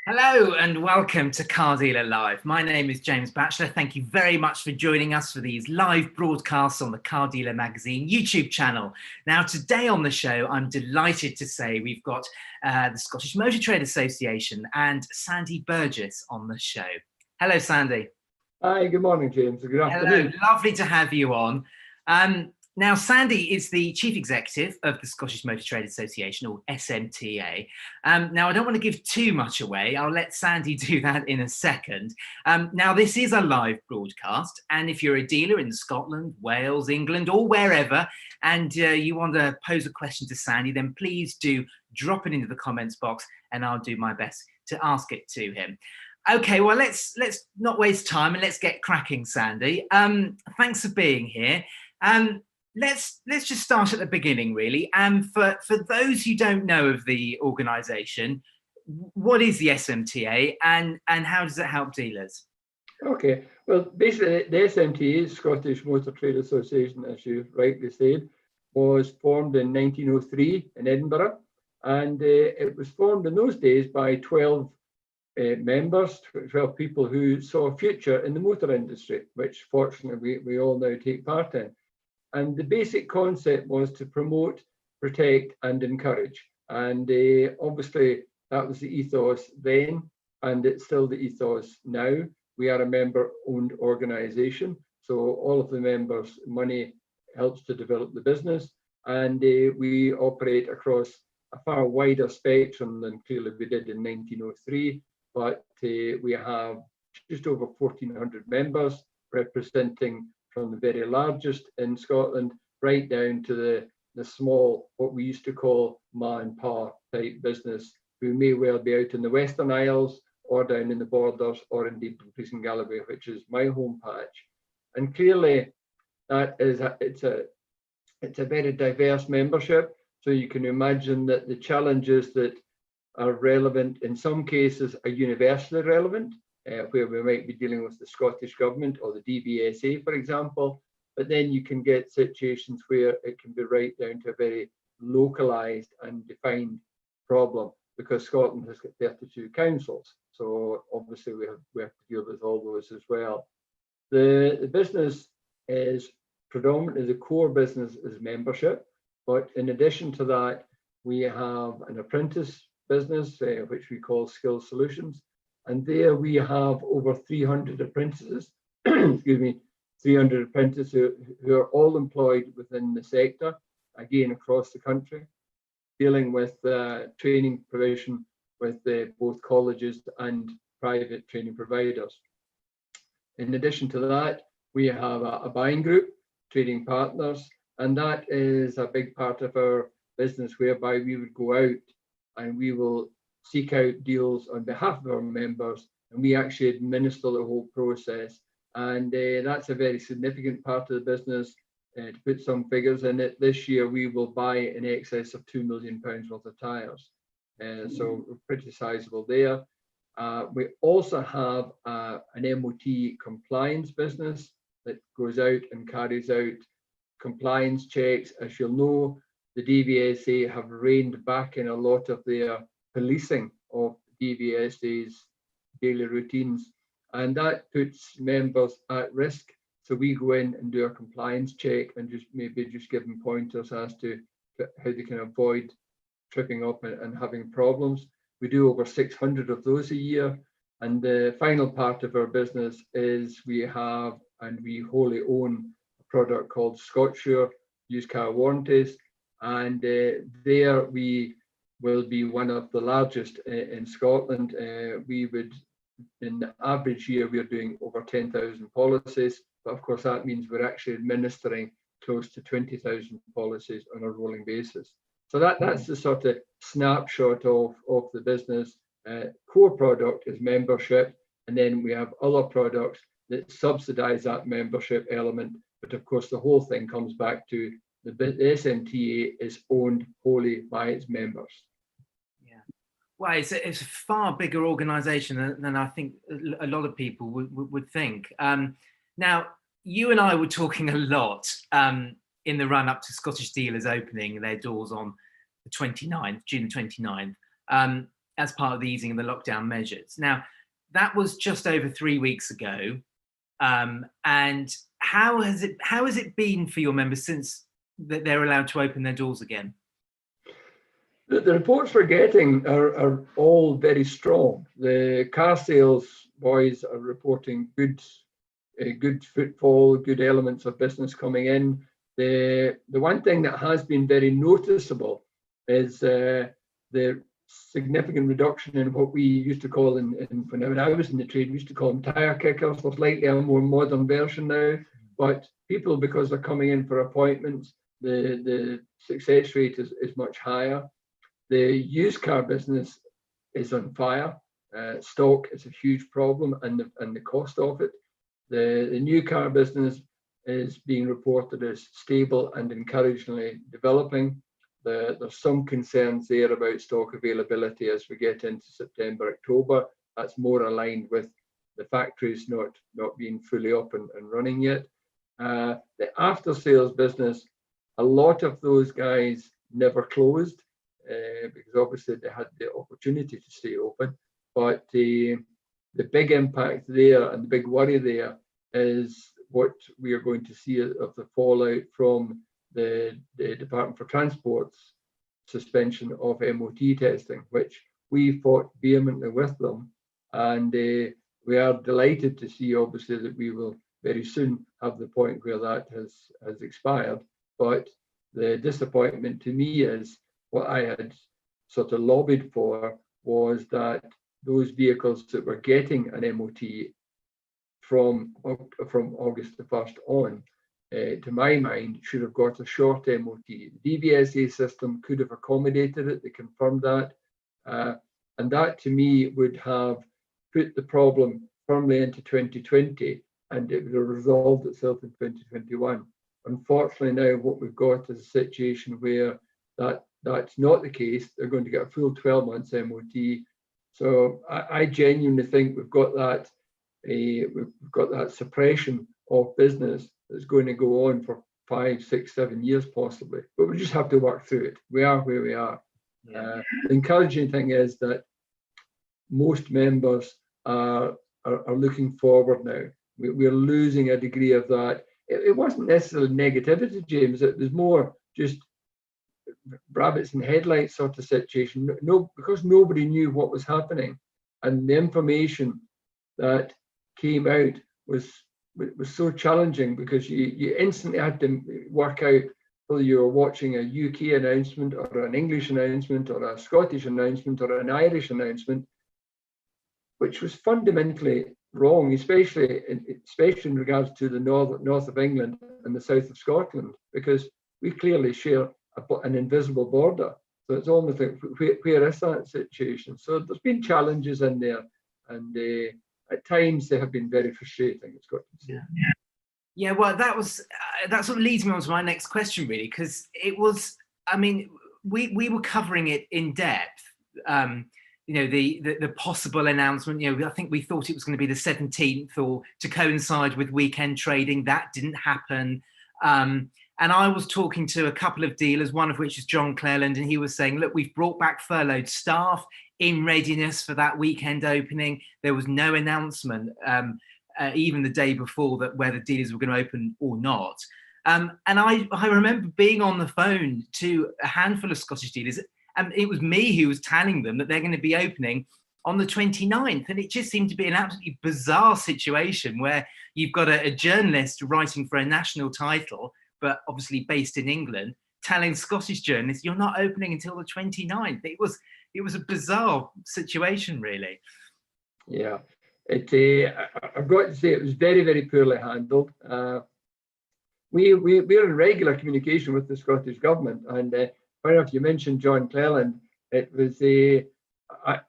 Hello and welcome to Car Dealer Live. My name is James Batchelor. Thank you very much for joining us for these live broadcasts on the Car Dealer Magazine YouTube channel. Now, today on the show, I'm delighted to say we've got the Scottish Motor Trade Association and Sandy Burgess on the show. Hello, Sandy. Hi, good morning, James. Good afternoon. Hello, lovely to have you on. Now, Sandy is the Chief Executive of the Scottish Motor Trade Association, or SMTA. Now, I don't want to give too much away. I'll let Sandy do that in a second. Now, this is a live broadcast, and if you're a dealer in Scotland, Wales, England, or wherever, and you want to pose a question to Sandy, then please do drop it into the comments box, and I'll do my best to ask it to him. Okay, well, let's not waste time and let's get cracking, Sandy. Thanks for being here. Let's just start at the beginning, really. For those who don't know of the organisation, what is the SMTA and how does it help dealers? Okay, well, basically, the SMTA, Scottish Motor Trade Association, as you rightly said, was formed in 1903 in Edinburgh, and it was formed in those days by 12 members, 12 people who saw a future in the motor industry, which fortunately we all now take part in. And the basic concept was to promote, protect, and encourage. And obviously, that was the ethos then, and it's still the ethos now. We are a member-owned organisation, so all of the members' money helps to develop the business, and we operate across a far wider spectrum than clearly we did in 1903, but we have just over 1,400 members representing from the very largest in Scotland right down to the small, what we used to call ma and pa type business, who may well be out in the Western Isles or down in the Borders or indeed Dumfries and Galloway, which is my home patch. And clearly that is it's a very diverse membership. So you can imagine that the challenges that are relevant in some cases are universally relevant, where we might be dealing with the Scottish Government or the DVSA, for example, but then you can get situations where it can be right down to a very localised and defined problem, because Scotland has got 32 councils. So obviously we have to deal with all those as well. The business is predominantly, the core business is membership, but in addition to that, we have an apprentice business, which we call Skills Solutions. And there we have over 300 apprentices, excuse me, 300 apprentices who are all employed within the sector, again, across the country, dealing with training provision with both colleges and private training providers. In addition to that, we have a buying group, trading partners, and that is a big part of our business, whereby we would go out and we will seek out deals on behalf of our members, and we actually administer the whole process. And that's a very significant part of the business. To put some figures in it, this year we will buy in excess of £2 million worth of tyres. So we're pretty sizable there. We also have an MOT compliance business that goes out and carries out compliance checks. As you'll know, the DVSA have reined back in a lot of their policing of DVSA's daily routines, and that puts members at risk. So we go in and do a compliance check and just give them pointers as to how they can avoid tripping up and having problems. We do over 600 of those a year. And the final part of our business is we have, and we wholly own, a product called ScotSure used car warranties, and there we will be one of the largest in Scotland. We would, in the average year, we're doing over 10,000 policies, but of course that means we're actually administering close to 20,000 policies on a rolling basis. So that's the sort of snapshot of the business. Core product is membership, and then we have other products that subsidise that membership element. But of course, the whole thing comes back to the SMTA is owned wholly by its members. Well, it's a far bigger organisation than I think a lot of people would think. Now, you and I were talking a lot in the run up to Scottish dealers opening their doors on the 29th, June 29th. as part of the easing of the lockdown measures. Now, that was just over 3 weeks ago. And how has it been for your members since they're allowed to open their doors again? The reports we're getting are all very strong. The car sales boys are reporting good footfall, good elements of business coming in. The one thing that has been very noticeable is the significant reduction in what we used to call, when I was in the trade, we used to call them tire kickers. They're slightly a more modern version now, but people, because they're coming in for appointments, the success rate is much higher. The used car business is on fire. Stock is a huge problem, and the cost of it. The new car business is being reported as stable and encouragingly developing. There's some concerns there about stock availability as we get into September, October. That's more aligned with the factories not being fully up and running yet. The after sales business, a lot of those guys never closed because obviously they had the opportunity to stay open. But the big impact there and the big worry there is what we are going to see of the fallout from the Department for Transport's suspension of MOT testing, which we fought vehemently with them. And we are delighted to see, obviously, that we will very soon have the point where that has expired. But the disappointment to me is what I had sort of lobbied for was that those vehicles that were getting an MOT from August the 1st on, to my mind, should have got a short MOT. The DVSA system could have accommodated it. They confirmed that. And that, to me, would have put the problem firmly into 2020, and it would have resolved itself in 2021. Unfortunately, now what we've got is a situation where that's not the case. They're going to get a full 12 months MOT. So I genuinely think we've got that suppression of business that's going to go on for 5, 6, 7 years possibly. But we just have to work through it. We are where we are. Yeah. The encouraging thing is that most members are looking forward now. We're losing a degree of that. It wasn't necessarily negativity, James. It was more just rabbits and headlights sort of situation. Because nobody knew what was happening, and the information that came out was so challenging because you instantly had to work out whether you were watching a UK announcement or an English announcement or a Scottish announcement or an Irish announcement, which was fundamentally wrong, especially in regards to the north of England and the south of Scotland, because we clearly share an invisible border. So it's almost like, where is that situation? So there's been challenges in there, and at times they have been very frustrating, it's got to say. Yeah, well, that sort of leads me on to my next question, really, because it was, I mean, we were covering it in depth. You know, the possible announcement, you know, I think we thought it was going to be the 17th or to coincide with weekend trading. That didn't happen. And I was talking to a couple of dealers, one of which is John Cleland, and he was saying, look, we've brought back furloughed staff in readiness for that weekend opening. There was no announcement, even the day before, that whether dealers were going to open or not. And I remember being on the phone to a handful of Scottish dealers, and it was me who was telling them that they're going to be opening on the 29th. And it just seemed to be an absolutely bizarre situation where you've got a journalist writing for a national title, but obviously based in England, telling Scottish journalists, you're not opening until the 29th. It was a bizarre situation, really. Yeah, I've got to say it was very, very poorly handled. We're in regular communication with the Scottish Government, and funny enough, you mentioned John Cleland. It was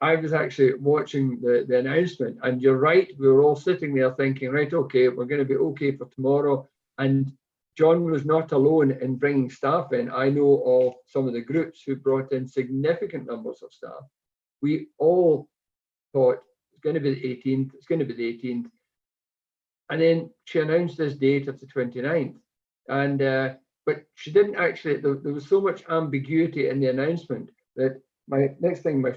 I was actually watching the announcement, and you're right, we were all sitting there thinking, right, okay, we're going to be okay for tomorrow. And John was not alone in bringing staff in. I know of some of the groups who brought in significant numbers of staff. We all thought it's going to be the 18th, it's going to be the 18th. And then she announced this date of the 29th. And but she didn't actually, there was so much ambiguity in the announcement that my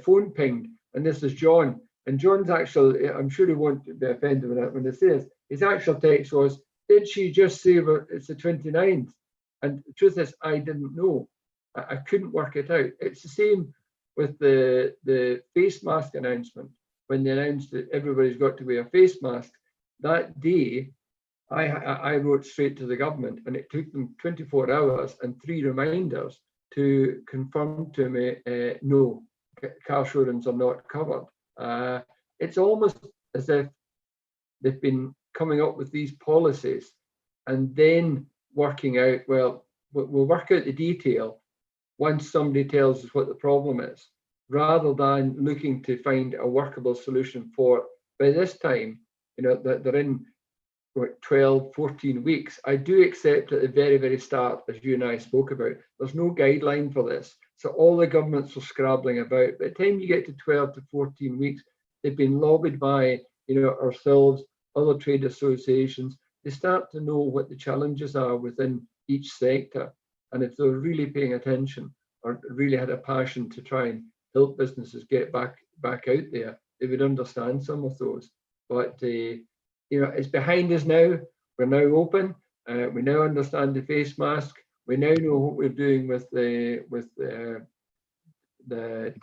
phone pinged and this is John. And John's actual, I'm sure he won't be offended when I say this, his actual text was, did she just say it's the 29th? And the truth is, I didn't know. I couldn't work it out. It's the same with the face mask announcement. When they announced that everybody's got to wear a face mask, that day, I wrote straight to the government, and it took them 24 hours and 3 reminders to confirm to me, no, car showrooms are not covered. It's almost as if they've been coming up with these policies and then working out, well, we'll work out the detail once somebody tells us what the problem is, rather than looking to find a workable solution for, by this time, that they're in 12, 14 weeks. I do accept at the very, very start, as you and I spoke about, there's no guideline for this. So all the governments are scrabbling about. By the time you get to 12 to 14 weeks, they've been lobbied by, ourselves, other trade associations. They start to know what the challenges are within each sector. And if they're really paying attention or really had a passion to try and help businesses get back out there, they would understand some of those. But it's behind us now. We're now open. We now understand the face mask. We now know what we're doing with the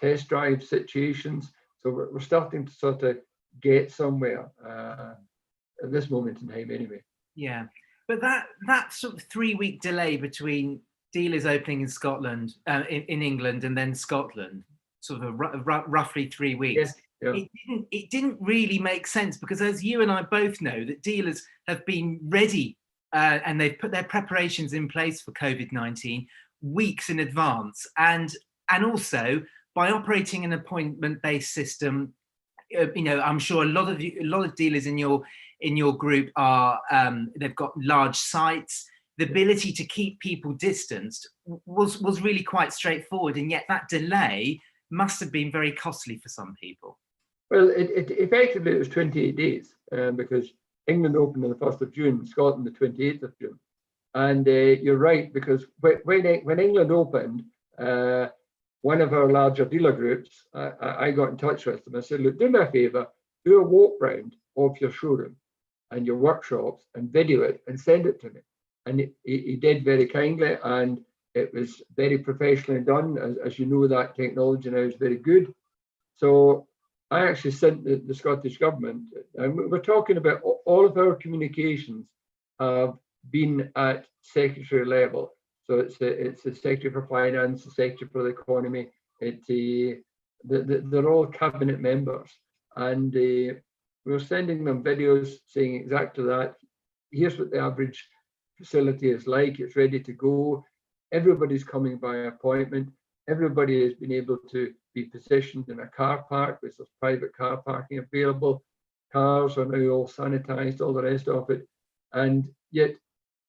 test drive situations. So we're starting to sort of get somewhere at this moment in time, anyway. Yeah, but that sort of 3-week delay between dealers opening in Scotland, in England, and then Scotland, sort of roughly 3 weeks. Yes. Yeah. It didn't really make sense, because as you and I both know, that dealers have been ready and they've put their preparations in place for COVID-19 weeks in advance, and also by operating an appointment-based system. I'm sure a lot of dealers in your group are they've got large sites. The ability to keep people distanced was really quite straightforward, and yet that delay must have been very costly for some people. Well, it effectively it was 28 days because England opened on the 1st of June, Scotland the 28th of June. And you're right, because when England opened, one of our larger dealer groups, I got in touch with them. I said, look, do me a favour, do a walk round of your showroom and your workshops and video it and send it to me. And he did very kindly, and it was very professionally done. As you know, that technology now is very good. So I actually sent the Scottish Government, and we're talking about all of our communications have been at secretary level. So it's the Secretary for Finance, the Secretary for the Economy. They're all cabinet members, and we're sending them videos saying exactly that. Here's what the average facility is like. It's ready to go. Everybody's coming by appointment. Everybody has been able to be positioned in a car park, which there's private car parking available. Cars are now all sanitized, all the rest of it. And yet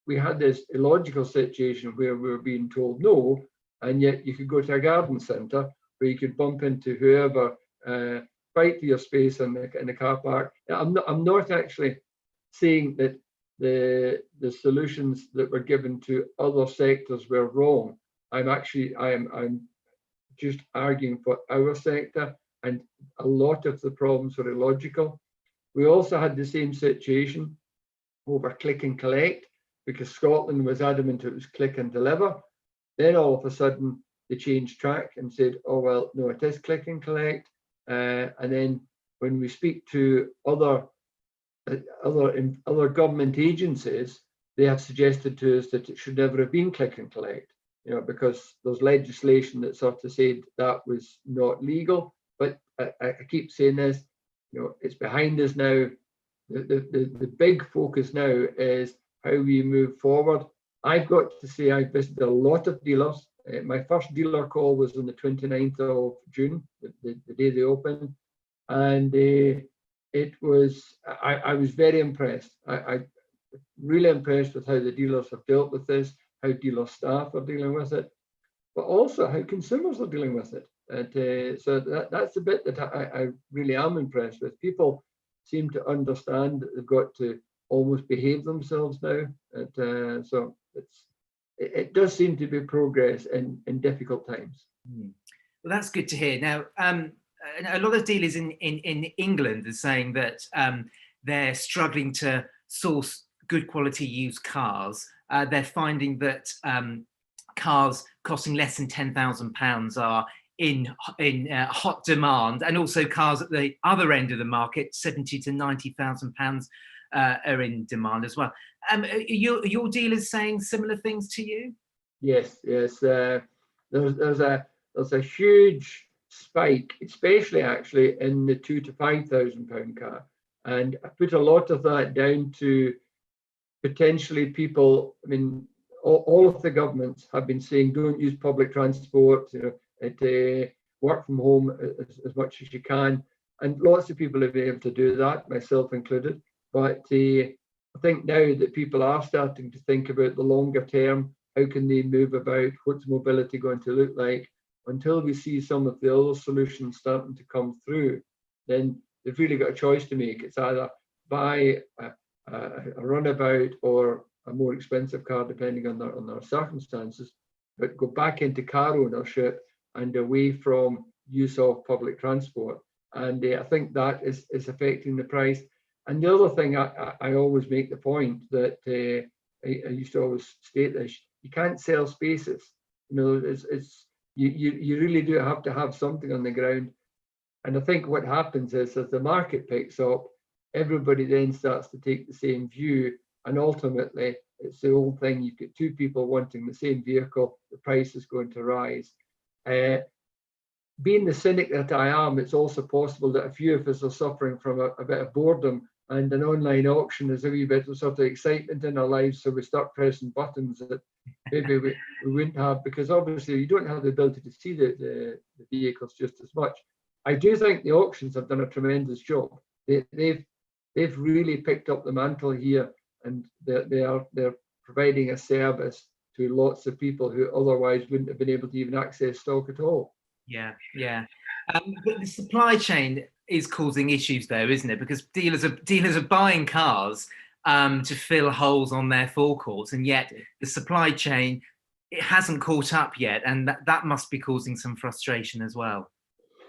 we had this illogical situation where we were being told no, and yet you could go to a garden centre where you could bump into whoever, fight for your space in the car park. I'm not actually saying that the solutions that were given to other sectors were wrong. I'm just arguing for our sector, and a lot of the problems were illogical. We also had the same situation over click and collect, because Scotland was adamant it was click and deliver. Then all of a sudden they changed track and said, oh, well, no, it is click and collect. And then when we speak to other government agencies, they have suggested to us that it should never have been click and collect, because there's legislation that sort of said that was not legal. But I keep saying this, it's behind us now. The big focus now is how we move forward. I've got to say, I visited a lot of dealers. My first dealer call was on the 29th of June, the day they opened. And I was very impressed. I really impressed with how the dealers have dealt with this, how dealer staff are dealing with it, but also how consumers are dealing with it. And so that's the bit that I really am impressed with. People seem to understand that they've got to almost behave themselves now. And so it does seem to be progress in difficult times. Well, that's good to hear. Now, a lot of dealers in England are saying that they're struggling to source good quality used cars. They're finding that cars costing less than £10,000 are in hot demand, and also cars at the other end of the market, £70,000 to £90,000 are in demand as well. Your dealers saying similar things to you? Yes, yes. There's a huge spike, especially actually in the £2,000 to £5,000 car, and I put a lot of that down to potentially people. I mean, all of the governments have been saying don't use public transport. Work from home as much as you can, and lots of people have been able to do that, myself included. But I think now that people are starting to think about the longer term, how can they move about? What's mobility going to look like? Until we see some of the other solutions starting to come through, then they've really got a choice to make. It's either buy a runabout or a more expensive car, depending on their circumstances, but go back into car ownership and away from use of public transport. And I think that is affecting the price. And the other thing, I always make the point that I used to always state this: you can't sell spaces. You know, you really do have to have something on the ground. And I think what happens is, as the market picks up, everybody then starts to take the same view, and ultimately it's the old thing: you get two people wanting the same vehicle, the price is going to rise. Being the cynic that I am, it's also possible that a few of us are suffering from a bit of boredom, and an online auction is a wee bit of sort of excitement in our lives, so we start pressing buttons that maybe we wouldn't have, because obviously you don't have the ability to see the vehicles just as much. I do think the auctions have done a tremendous job. They've really picked up the mantle here, and they're providing a service to lots of people who otherwise wouldn't have been able to even access stock at all. Yeah, yeah. But the supply chain is causing issues, though, isn't it? Because dealers are buying cars to fill holes on their forecourts, and yet the supply chain, it hasn't caught up yet, and that must be causing some frustration as well.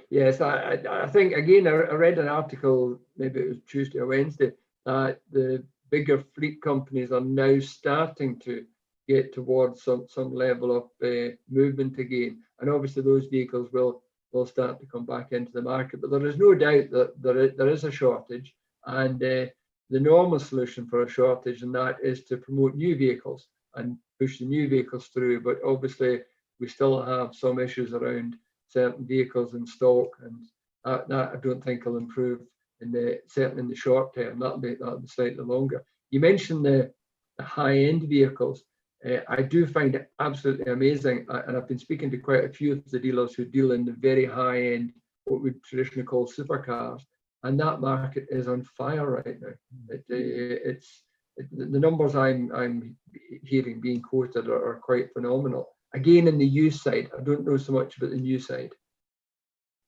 Yes, I think, again, I read an article, maybe it was Tuesday or Wednesday, that the bigger fleet companies are now starting to get towards some level of movement again. And obviously those vehicles will start to come back into the market. But there is no doubt that there is a shortage, and the normal solution for a shortage, and that is to promote new vehicles and push the new vehicles through. But obviously we still have some issues around certain vehicles in stock, and that I don't think will improve certainly in the short term. That'll be slightly longer. You mentioned the high-end vehicles. I do find it absolutely amazing, and I've been speaking to quite a few of the dealers who deal in the very high-end, what we traditionally call supercars, and that market is on fire right now. The numbers I'm hearing being quoted are quite phenomenal. Again, in the used side, I don't know so much about the new side.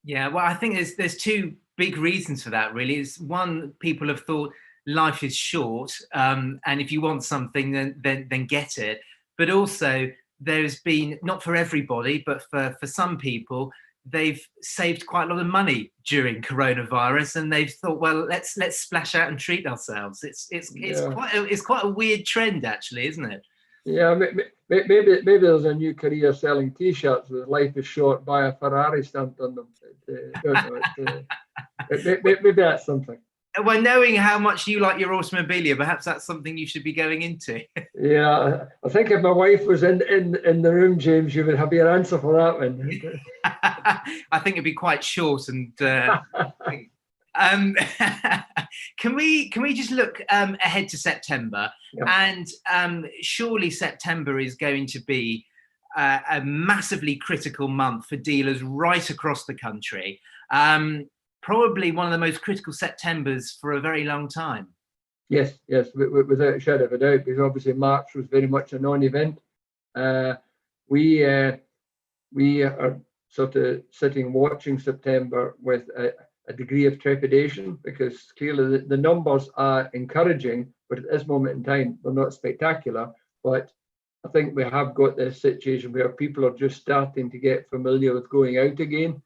Yeah, well, I think there's two big reasons for that, really. Is one, people have thought life is short, and if you want something, then get it. But also, there's been, not for everybody, but for some people, they've saved quite a lot of money during coronavirus, and they've thought, well, let's splash out and treat ourselves. It's quite a weird trend, actually, isn't it? Yeah, maybe there's a new career selling T-shirts with "Life is short, buy a Ferrari" stamped on them. Maybe that's something. Well, knowing how much you like your automobilia, perhaps that's something you should be going into. Yeah, I think if my wife was in the room, James, you would have your answer for that one. I think it'd be quite short and. Can we just look ahead to September? Yeah. And surely September is going to be a massively critical month for dealers right across the country. Probably one of the most critical Septembers for a very long time. Yes, without a shadow of a doubt, because obviously March was very much a non-event. We are sort of sitting watching September with a degree of trepidation, because clearly the numbers are encouraging, but at this moment in time, they're not spectacular. But I think we have got this situation where people are just starting to get familiar with going out again.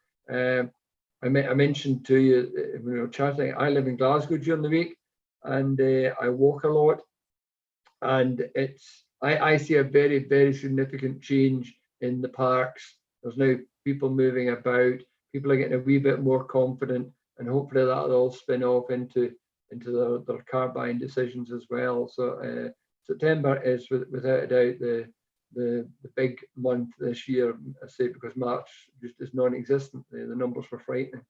I mentioned to you when we were chatting, I live in Glasgow during the week, and I walk a lot, and I see a very, very significant change in the parks. There's now people moving about, people are getting a wee bit more confident, and hopefully that'll all spin off into their car buying decisions as well. So September is without a doubt the big month this year, I say, because March just is non-existent. The numbers were frightening.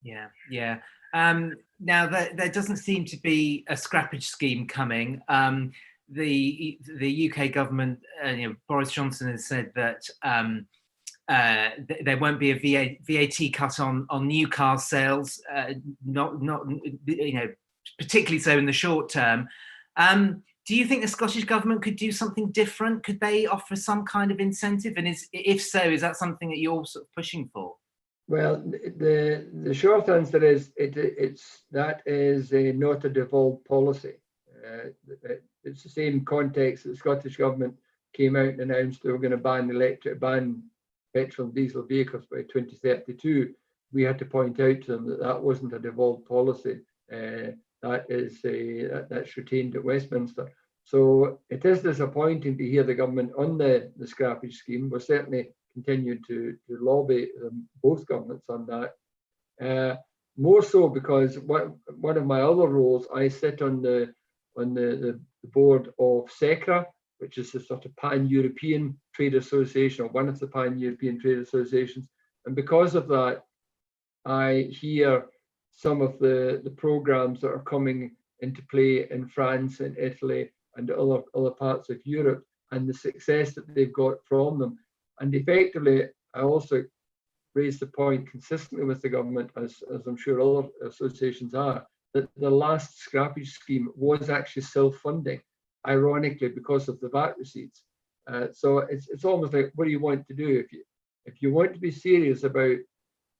Yeah, yeah. Now there doesn't seem to be a scrappage scheme coming. The UK government, Boris Johnson has said that there won't be a VAT cut on new car sales, not particularly so in the short term. Do you think the Scottish government could do something different? Could they offer some kind of incentive? And if so, is that something that you're sort of pushing for? Well, the short answer is that is not a devolved policy. It's the same context that the Scottish government came out and announced they were going to ban petrol and diesel vehicles by 2032. We had to point out to them that wasn't a devolved policy. That's retained at Westminster. So it is disappointing to hear the government on the scrappage scheme. We're certainly continuing to lobby both governments on that. More so because one of my other roles, I sit on the board of SECRA, which is a sort of pan-European trade association, or one of the pan-European trade associations. And because of that, I hear some of the programs that are coming into play in France and Italy and other parts of Europe, and the success that they've got from them. And effectively, I also raised the point consistently with the government, as I'm sure other associations are, that the last scrappage scheme was actually self-funding, ironically, because of the VAT receipts. So it's almost like, what do you want to do? If you want to be serious about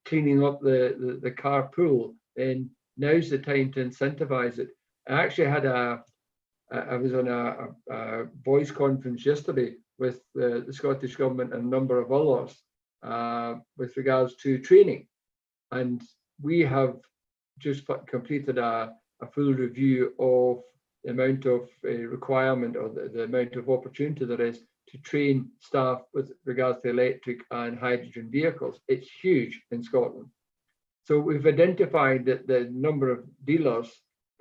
cleaning up the car pool, then now's the time to incentivize it. I actually had I was on a voice conference yesterday with the Scottish government and a number of others with regards to training, and we have just completed a full review of the amount of requirement, or the amount of opportunity there is to train staff with regards to electric and hydrogen vehicles. It's huge in Scotland. So we've identified that the number of dealers,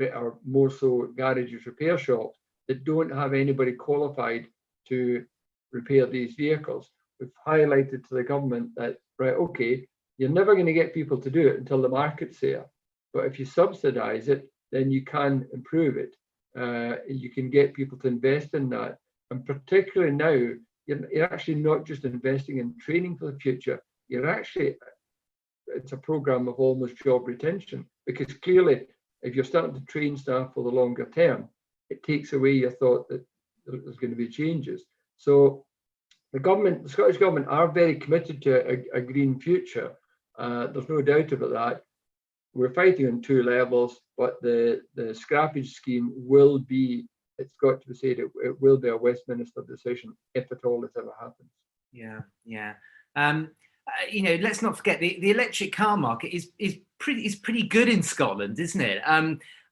or more so garages, repair shops, that don't have anybody qualified to repair these vehicles. We've highlighted to the government that, right, okay, you're never going to get people to do it until the market's there. But if you subsidize it, then you can improve it. You can get people to invest in that. And particularly now, you're actually not just investing in training for the future, it's a program of almost job retention, because clearly, if you're starting to train staff for the longer term, it takes away your thought that there's going to be changes. So the Scottish government are very committed to a green future. There's no doubt about that. We're fighting on two levels, but the scrappage scheme will be, it's got to be said, it will be a Westminster decision if at all it ever happens. Yeah, yeah. Let's not forget the electric car market is pretty good in Scotland, isn't it?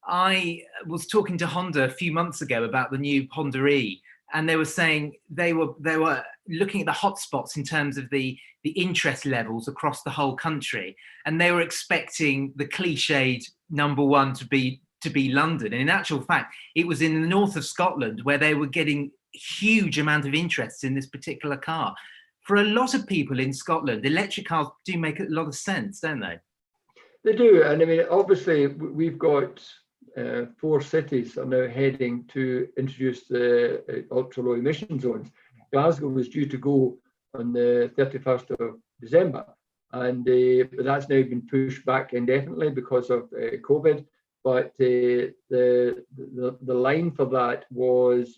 I was talking to Honda a few months ago about the new Honda E, and they were saying they were looking at the hotspots in terms of the interest levels across the whole country, and they were expecting the cliched number one to be London. And in actual fact, it was in the north of Scotland where they were getting huge amount of interest in this particular car. For a lot of people in Scotland, electric cars do make a lot of sense, don't they? They do. And I mean, obviously, we've got 4 cities are now heading to introduce the ultra-low emission zones. Glasgow was due to go on the 31st of December, and but that's now been pushed back indefinitely because of COVID. But the line for that was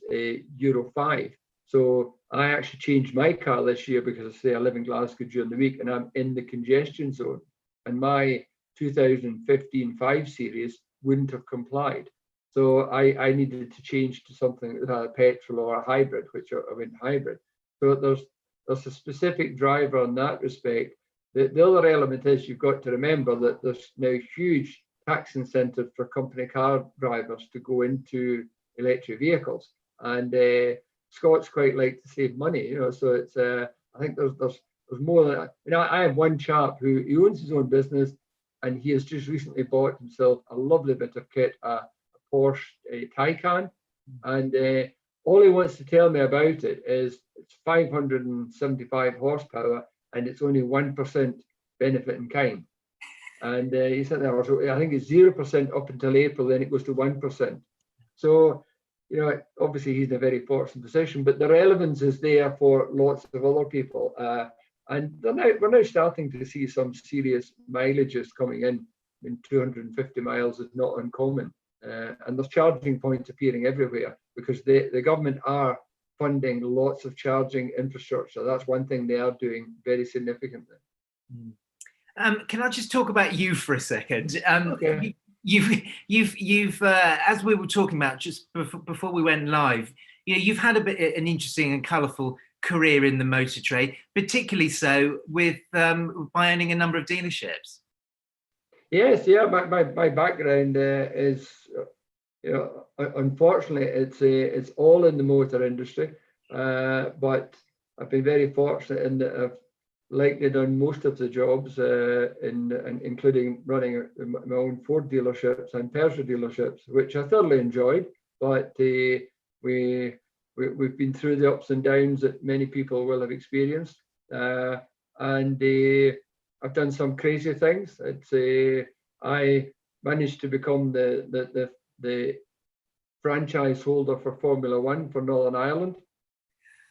Euro 5. So I actually changed my car this year because I live in Glasgow during the week and I'm in the congestion zone. And my 2015 5 Series wouldn't have complied. So I needed to change to something that had a petrol or a hybrid, which I went hybrid. So there's a specific driver in that respect. the other element is you've got to remember that there's now huge tax incentives for company car drivers to go into electric vehicles, and Scots quite like to save money, So it's I think there's more than I have one chap who he owns his own business, and he has just recently bought himself a lovely bit of kit, a Porsche Taycan, and all he wants to tell me about it is it's 575 horsepower and it's only 1% benefit in kind. And he said that, so I think it's 0% up until April, then it goes to 1%. So, obviously he's in a very fortunate position, but the relevance is there for lots of other people. And we're now starting to see some serious mileages coming in. 250 miles is not uncommon. And there's charging points appearing everywhere because the government are funding lots of charging infrastructure. That's one thing they are doing very significantly. Can I just talk about you for a second? Okay. You've as we were talking about just before we went live, you've had an interesting and colourful career in the motor trade, particularly so with by owning a number of dealerships. Yes, yeah. My background is, unfortunately, it's all in the motor industry, but I've been very fortunate in that I've likely done most of the jobs, including running my own Ford dealerships and Peugeot dealerships, which I thoroughly enjoyed. But we've been through the ups and downs that many people will have experienced, and I've done some crazy things. I managed to become the franchise holder for Formula One for Northern Ireland,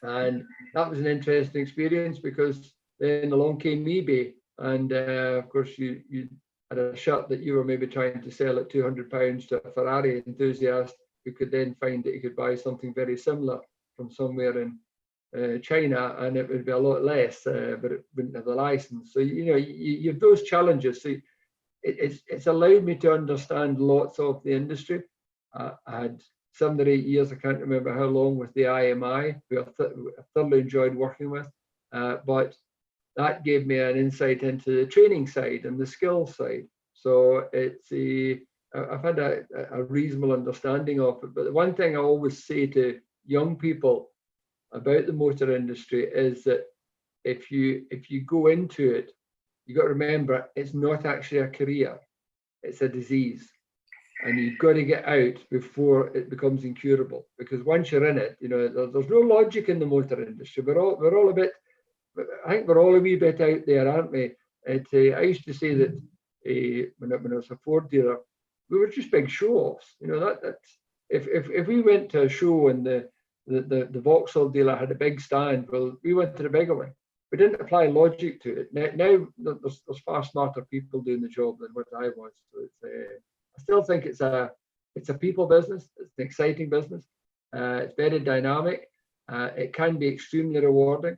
and that was an interesting experience because then along came eBay, and of course you had a shirt that you were maybe trying to sell at £200 to a Ferrari enthusiast who could then find that he could buy something very similar from somewhere in China, and it would be a lot less, but it wouldn't have the license. So you have those challenges. So it's allowed me to understand lots of the industry. I had 7 or 8 years, I can't remember how long, with the IMI, who I thoroughly enjoyed working with, but that gave me an insight into the training side and the skills side. So I've had a reasonable understanding of it. But the one thing I always say to young people about the motor industry is that if you go into it, you got to remember it's not actually a career, it's a disease, and you've got to get out before it becomes incurable. Because once you're in it, there's no logic in the motor industry. We're all a bit. I think we're all a wee bit out there, aren't we? I used to say that when I was a Ford dealer, we were just big show-offs. That's if we went to a show and the Vauxhall dealer had a big stand, well, we went to the bigger one. We didn't apply logic to it. Now there's far smarter people doing the job than what I was. So I still think it's a people business. It's an exciting business. It's very dynamic. It can be extremely rewarding.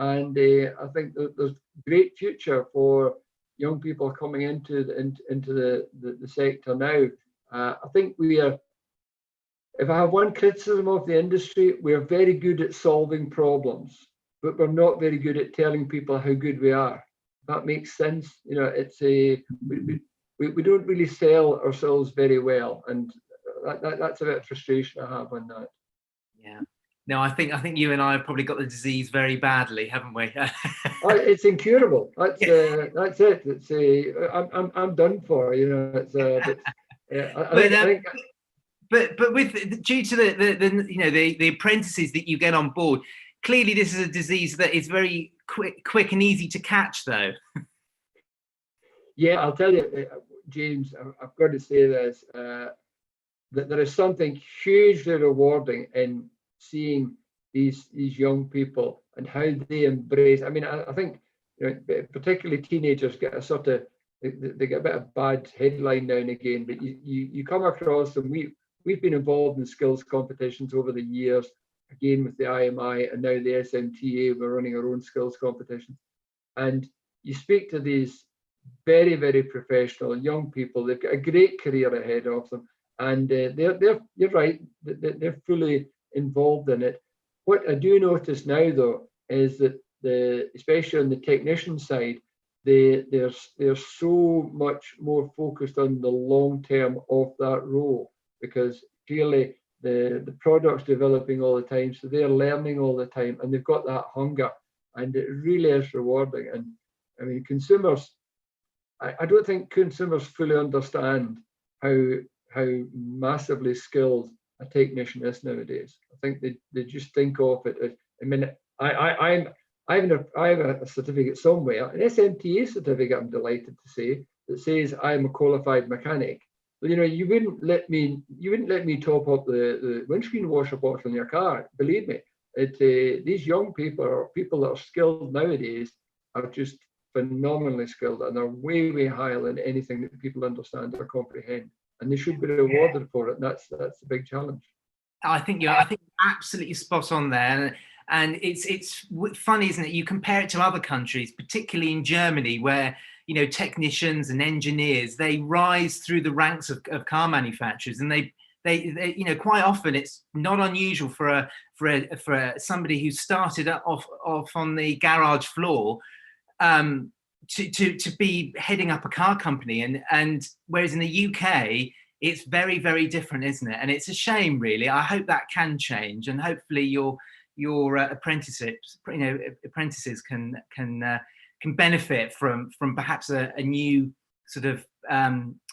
And I think there's great future for young people coming into the sector now. I think if I have one criticism of the industry, we're very good at solving problems, but we're not very good at telling people how good we are. That makes sense. It's we don't really sell ourselves very well, and that's a bit of frustration I have on that. Yeah. No, I think you and I have probably got the disease very badly, haven't we? It's incurable. That's it. It's I'm done for. But with due to the apprentices that you get on board, clearly this is a disease that is very quick and easy to catch, though. Yeah, I'll tell you, James. I've got to say this: that there is something hugely rewarding in seeing these young people and how they embrace. I mean, I think particularly teenagers get a sort of they get a bit of bad headline now and again, but you come across them. We've been involved in skills competitions over the years, again with the IMI and now the SMTA. We're running our own skills competition, and you speak to these very, very professional young people. They've got a great career ahead of them, and you're right, they're fully involved in it. What I do notice now, though, is that especially on the technician side, they're so much more focused on the long term of that role, because clearly the product's developing all the time, so they're learning all the time, and they've got that hunger, and it really is rewarding. And I mean, consumers, I don't think consumers fully understand how massively skilled a technician is nowadays. I think they just think of it as, I mean, I have a certificate somewhere, an SMTA certificate, I'm delighted to say, that says I'm a qualified mechanic. But, you know, you wouldn't let me top up the windscreen washer bottle in your car. Believe me, these young people, or people that are skilled nowadays, are just phenomenally skilled, and they're way higher than anything that people understand or comprehend, and they should be rewarded for it. And that's the big challenge. I think you're absolutely spot on there. And it's funny, isn't it? You compare it to other countries, particularly in Germany, where, you know, technicians and engineers, they rise through the ranks of car manufacturers, and they you know, quite often it's not unusual for somebody who started off on the garage floor to be heading up a car company, and whereas in the UK it's very different, isn't it? And it's a shame, really. I hope that can change, and hopefully your apprentices can benefit from perhaps a new sort of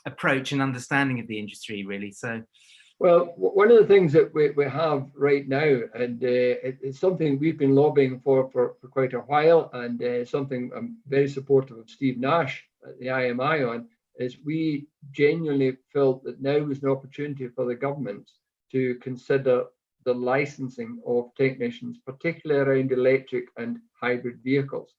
approach and understanding of the industry, really. So, well, one of the things that we have right now, and it's something we've been lobbying for quite a while, and something I'm very supportive of Steve Nash at the IMI on, is we genuinely felt that now was an opportunity for the government to consider the licensing of technicians, particularly around electric and hybrid vehicles.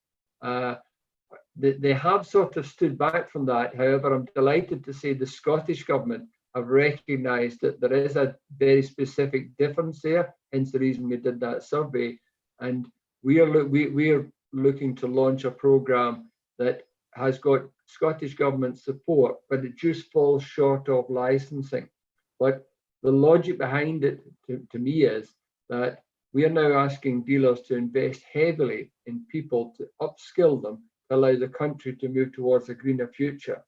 They have sort of stood back from that. However, I'm delighted to say the Scottish government have recognised that there is a very specific difference there, hence the reason we did that survey. And we are looking to launch a programme that has got Scottish government support, but it just falls short of licensing. But the logic behind it, to me, is that we are now asking dealers to invest heavily in people to upskill them, to allow the country to move towards a greener future.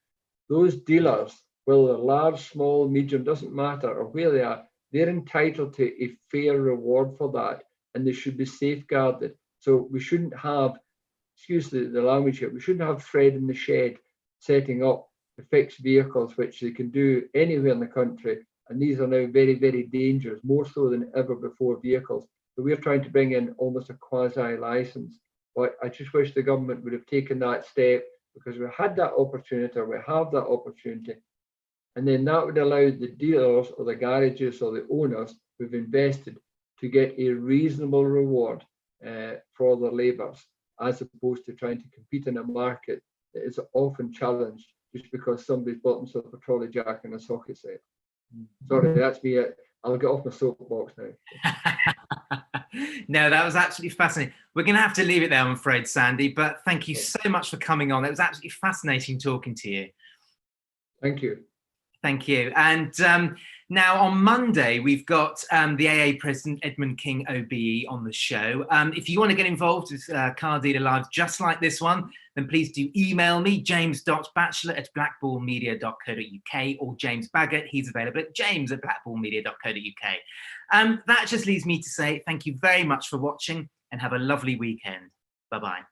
Those dealers, whether they're large, small, medium, doesn't matter, or where they are, they're entitled to a fair reward for that, and they should be safeguarded. So we shouldn't have, excuse the language here, we shouldn't have thread in the shed setting up to fix vehicles, which they can do anywhere in the country. And these are now very dangerous, more so than ever before, vehicles. So we're trying to bring in almost a quasi-license. But I just wish the government would have taken that step, because we had that opportunity, or we have that opportunity. And then that would allow the dealers or the garages or the owners who've invested to get a reasonable reward for their labours, as opposed to trying to compete in a market that is often challenged just because somebody's bought themselves a trolley jack and a socket set. Sorry, that's me. I'll get off my soapbox now. No, that was absolutely fascinating. We're going to have to leave it there, I'm afraid, Sandy, but thank you so much for coming on. It was absolutely fascinating talking to you. Thank you. Thank you. And now on Monday, we've got the AA President Edmund King OBE on the show. If you want to get involved with Car Dealer Live just like this one, then please do email me, james.batchelor@blackballmedia.co.uk, or James Baggett. He's available at james@blackballmedia.co.uk. That just leaves me to say thank you very much for watching, and have a lovely weekend. Bye-bye.